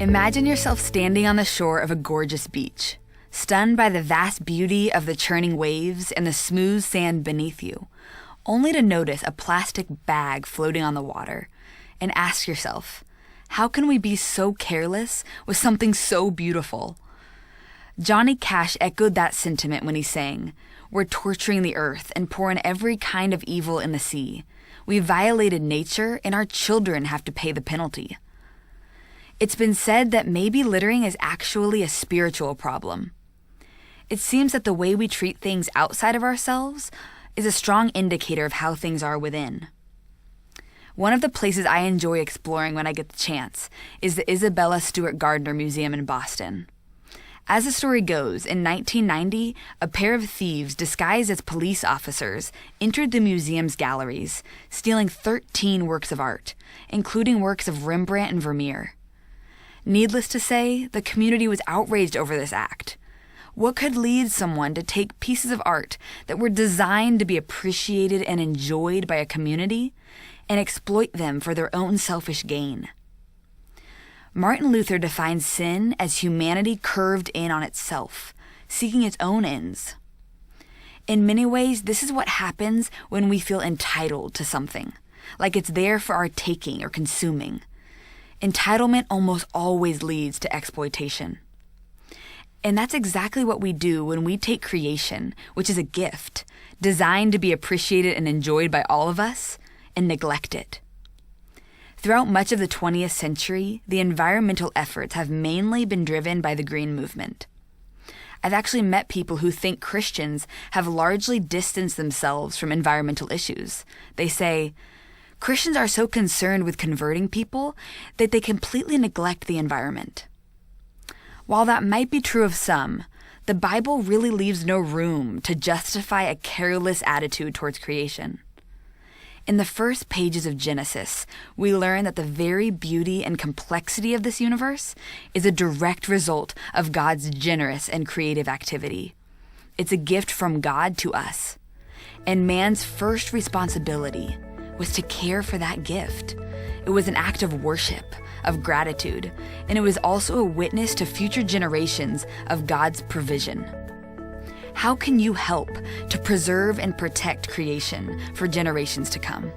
Imagine yourself standing on the shore of a gorgeous beach, stunned by the vast beauty of the churning waves and the smooth sand beneath you, only to notice a plastic bag floating on the water, and ask yourself, how can we be so careless with something so beautiful? Johnny Cash echoed that sentiment when he sang, "We're torturing the earth and pouring every kind of evil in the sea. We violated nature, and our children have to pay the penalty." It's been said that maybe littering is actually a spiritual problem. It seems that the way we treat things outside of ourselves is a strong indicator of how things are within. One of the places I enjoy exploring when I get the chance is the Isabella Stewart Gardner Museum in Boston. As the story goes, in 1990, a pair of thieves disguised as police officers entered the museum's galleries, stealing 13 works of art, including works of Rembrandt and Vermeer. Needless to say, the community was outraged over this act. What could lead someone to take pieces of art that were designed to be appreciated and enjoyed by a community and exploit them for their own selfish gain? Martin Luther defines sin as humanity curved in on itself, seeking its own ends. In many ways, this is what happens when we feel entitled to something, like it's there for our taking or consuming. Entitlement almost always leads to exploitation. And that's exactly what we do when we take creation, which is a gift, designed to be appreciated and enjoyed by all of us, and neglect it. Throughout much of the 20th century, the environmental efforts have mainly been driven by the green movement. I've actually met people who think Christians have largely distanced themselves from environmental issues. They say, Christians are so concerned with converting people that they completely neglect the environment. While that might be true of some, the Bible really leaves no room to justify a careless attitude towards creation. In the first pages of Genesis, we learn that the very beauty and complexity of this universe is a direct result of God's generous and creative activity. It's a gift from God to us. And man's first responsibility was to care for that gift. It was an act of worship, of gratitude, and it was also a witness to future generations of God's provision. How can you help to preserve and protect creation for generations to come?